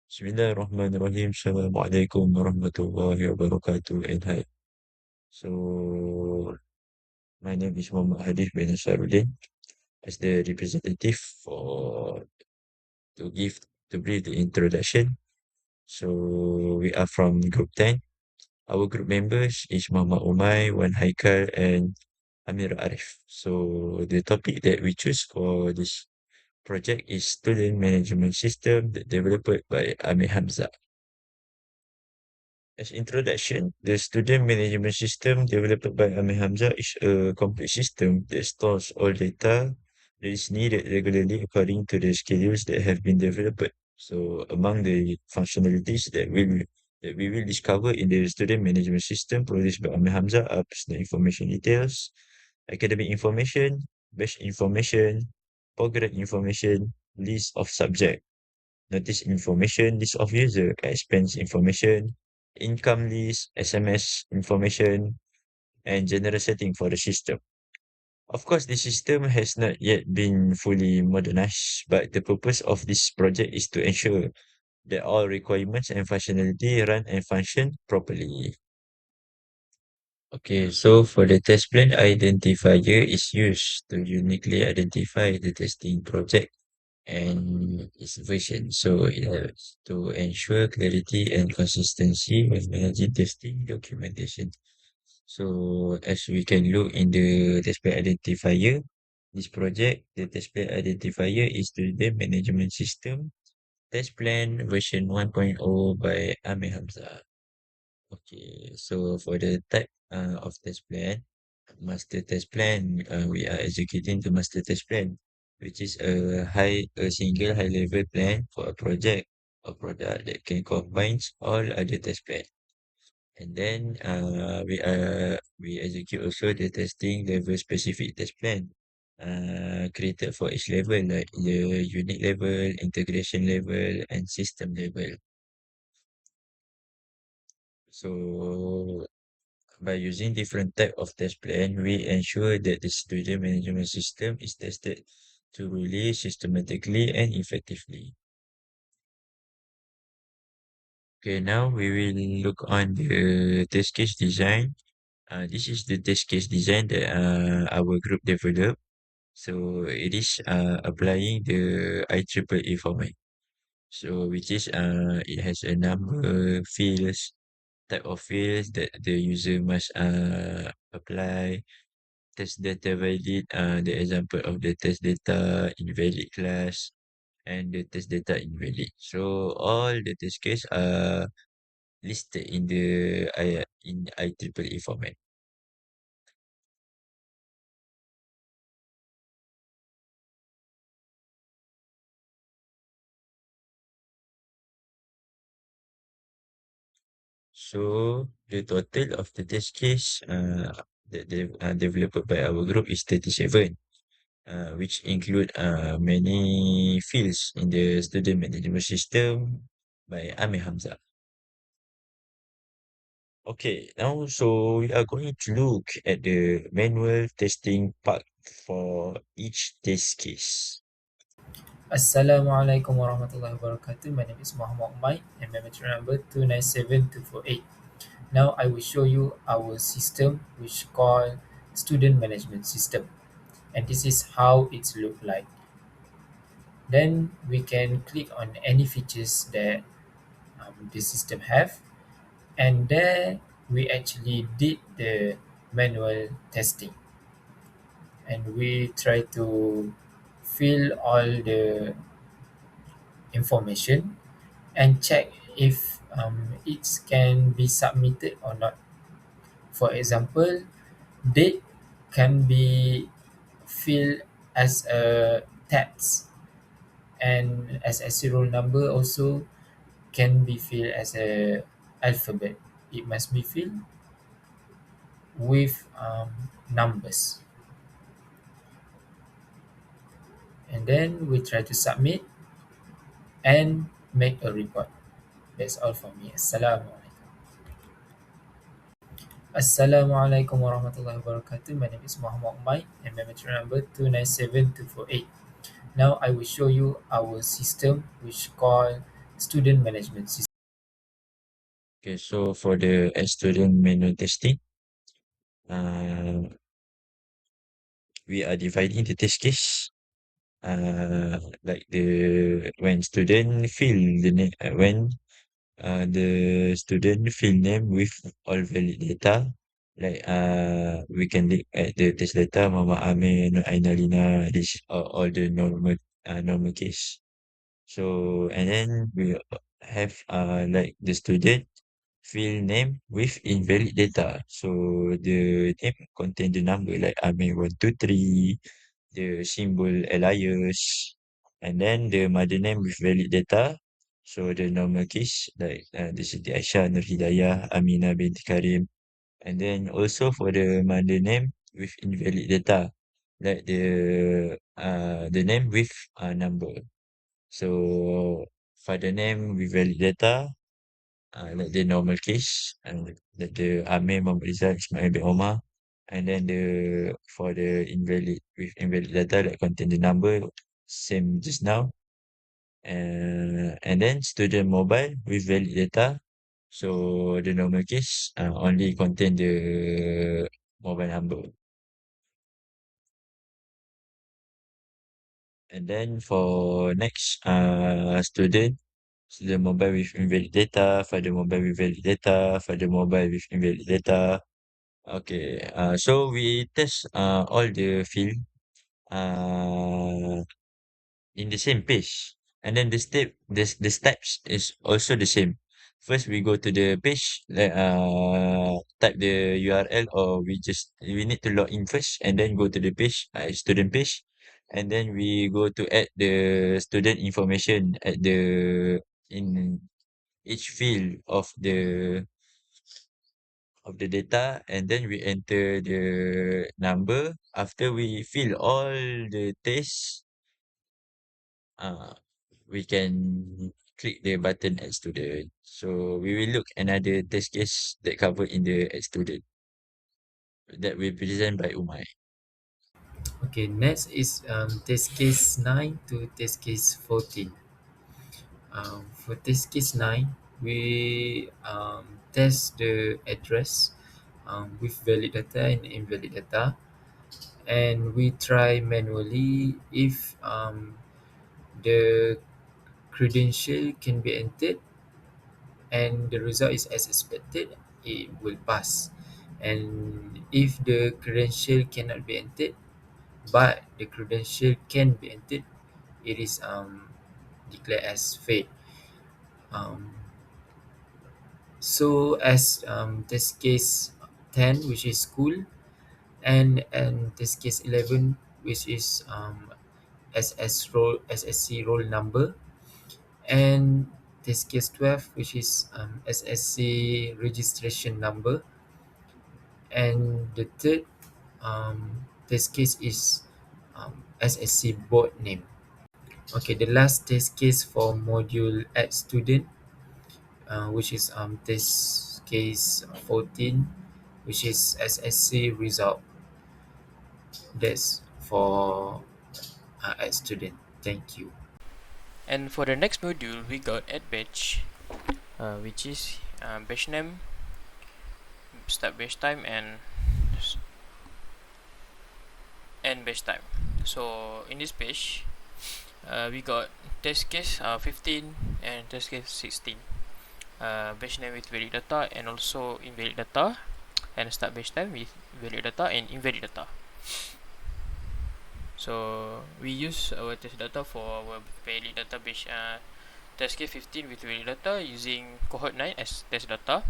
Bismillahirrahmanirrahim. Assalamualaikum warahmatullahi wabarakatuh. And hi. So, my name is Muhammad Hadif bin Nasaruddin as the representative for to give to brief the introduction. So, we are from Group 10. Our group members is Muhammad Umay, Wan Haikal, and Amir Arif. So, the topic that we choose for this project is Student Management System developed by Amir Hamza. As introduction, the student management system developed by Amir Hamza is a complete system that stores all data that is needed regularly according to the schedules that have been developed. So, among the functionalities that we will discover in the student management system produced by Amir Hamza are personal information details, academic information, batch information, program information, list of subject, notice information, list of user, expense information, income list, SMS information, and general setting for the system. Of course, the system has not yet been fully modernized, but the purpose of this project is to ensure that all requirements and functionality run and function properly. Okay, so for the test plan identifier is used to uniquely identify the testing project and its version. So it helps to ensure clarity and consistency with managing testing documentation. So as we can look in the test plan identifier, this project, the test plan identifier is the management system test plan version 1.0 by Amir Hamza. Okay, so for the type of test plan, master test plan, we are executing the master test plan, which is a single high level plan for a project or product that can combine all other test plan. And then we execute also the testing level specific test plan created for each level, like the unit level, integration level, and system level. So by using different type of test plan, we ensure that the student management system is tested thoroughly, systematically, and effectively. Okay, now we will look on the test case design. This is the test case design that our group developed. So it is applying the IEEE format. So which is it has a number fields, type of fields that the user must apply. Test data valid, the example of the test data invalid class and the test data invalid. So all the test case are listed in the IEEE format. So the total of the test case that they developed by our group is 37, which include many fields in the student management system by Amir Hamza. Okay, now so we are going to look at the manual testing part for each test case. Assalamualaikum warahmatullahi wabarakatuh. My name is Muhammad Umay and my metric number 297248. Now I will show you our system which called student management system, and this is how it's look like. Then we can click on any features that the system have, and there we actually did the manual testing, and we try to fill all the information and check if it can be submitted or not. For example, date can be filled as a text, and as a serial number also can be filled as a alphabet. It must be filled with numbers, and then we try to submit and make a report. That's all for me. Assalamualaikum. Assalamualaikum warahmatullahi wabarakatuh. My name is Muhammad Umay and my metric number 297248. Now I will show you our system which called student management system. Okay, so for the student manual testing, uh, we are dividing the test case. Like when student fill the student fill name with all valid data. Like we can look at the test data, Mama Amir, Nur Ainalina, this all the normal case. So and then we have like the student field name with invalid data. So the name contain the number like Amir 123, the symbol alias, and then the mother name with valid data. So the normal case like the Siti Aisyah, Nur Hidayah, Aminah binti Karim, and then also for the mother name with invalid data, like the name with number. So father name with valid data, like the normal case, and like the Amir Muhammad Rizal Ismail bin Omar, and then for the invalid data that contain the number, same just now, and then student mobile with valid data. So the normal case only contain the mobile number. And then for next student mobile with invalid data, father mobile with valid data, father mobile with invalid data. Okay, so we test all the field uh in the same page, and then the steps is also the same. First we go to the page, like type the URL, or we need to log in first and then go to the page, student page, and then we go to add the student information at the in each field of the data, and then we enter the number. After we fill all the tests, uh, we can click the button add student. So we will look another test case that covered in the add student that will be presented by Umay. Okay, next is test case 9 to test case 14. For test case 9, we test the address with valid data and invalid data, and we try manually if the credential can be entered and the result is as expected, it will pass. And if the credential cannot be entered, but the credential can be entered, it is declared as failed. Um, so as test case 10, which is school, and test case 11, which is SSC roll number, and test case 12, which is SSC registration number, and the third test case is SSC board name. Okay, the last test case for module add student, which is test case 14, which is SSC result. That's for add student. Thank you. And for the next module, we got add batch, which is batch name, start batch time, and batch time. So in this page, we got test case 15 and test case 16. Batch name with valid data and also invalid data, and start batch time with valid data and invalid data. So we use our test data for our valid database test case 15 with valid data using cohort 9 as test data,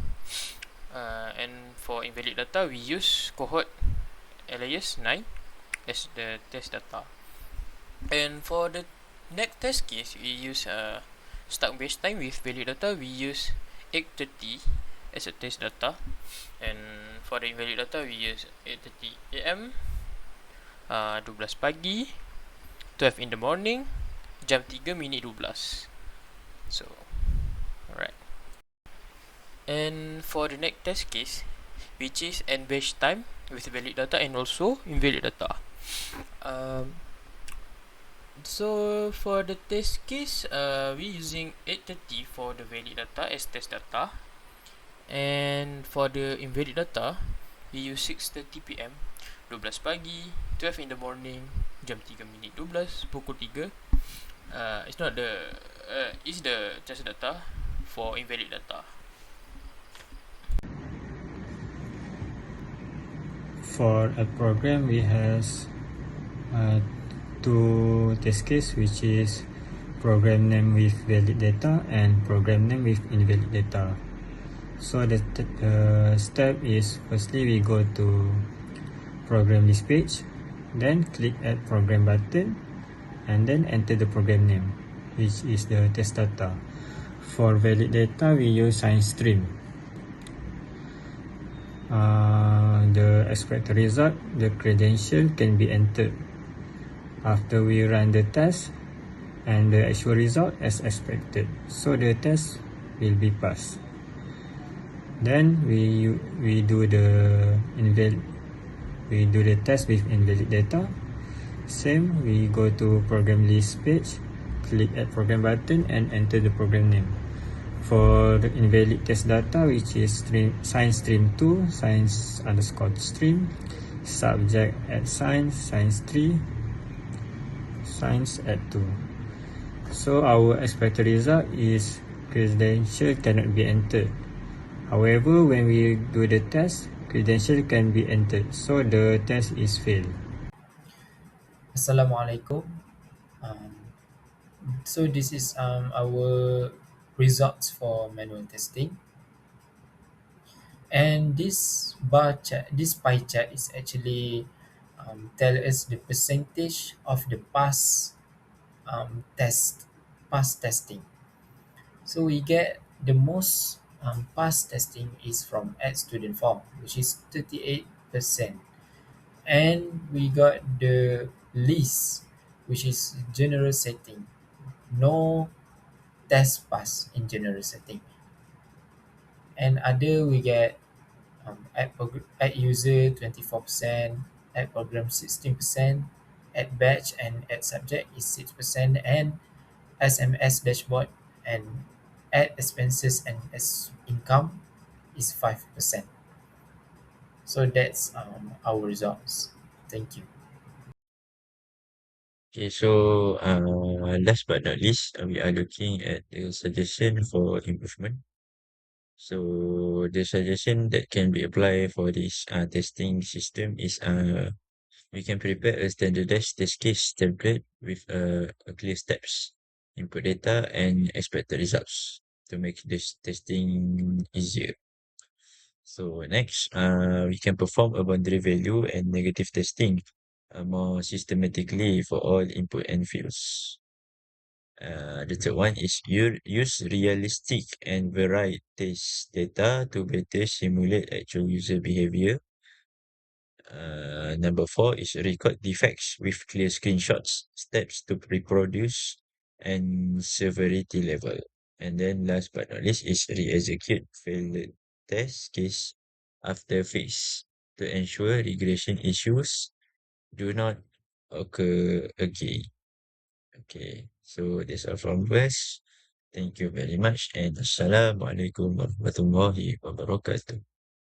and for invalid data we use cohort alias 9 as the test data. And for the next test case, we use start batch time with valid data, we use 8:30 as a test data, and for the invalid data we use 8:30 am, 12 pagi, 12 in the morning, jam 3 minit 12. So, alright. And for the next test case, which is end batch time with valid data and also invalid data. So for the test case, we using 8:30 for the valid data as test data, and for the invalid data, we use 6:30 PM, 12 pagi, 12 in the morning, jam 3 minit 12, pukul 3. It's not the it's the test data for invalid data. For a program, we has uh, two test case, which is program name with valid data and program name with invalid data. So the step is, firstly we go to program list page, then click add program button, and then enter the program name, which is the test data. For valid data, we use science stream. The expected result, the credential can be entered after we run the test, and the actual result as expected. So the test will be passed. Then we do the test with invalid data. Same, we go to program list page, click add program button, and enter the program name. For the invalid test data, which is science stream 2, science underscore stream, subject at science, science 3, science at 2. So our expected result is credential cannot be entered. However, when we do the test, credential can be entered. So the test is failed. Assalamualaikum. Um, so this is our results for manual testing, and this pie chart is actually tell us the percentage of the pass testing. So we get the most pass testing is from add student form, which is 38%, and we got the least, which is general setting, no test pass in general setting, and other we get add user 24%, add program 16%, add batch and add subject is 6%, and SMS dashboard and add expenses and as income is 5%. So that's our results. Thank you. Okay, so last but not least, we are looking at the suggestion for improvement. So the suggestion that can be applied for this testing system is we can prepare a standardized test case template with a clear steps, input data, and expected results to make this testing easier. So next, we can perform a boundary value and negative testing more systematically for all input and fields. The third one is use realistic and varied test data to better simulate actual user behavior. Number four is record defects with clear screenshots, steps to reproduce, and severity level. And then last but not least is re-execute failed test case after fix to ensure regression issues do not occur again. Okay, so that's all from us. Thank you very much, and Assalamualaikum warahmatullahi wabarakatuh.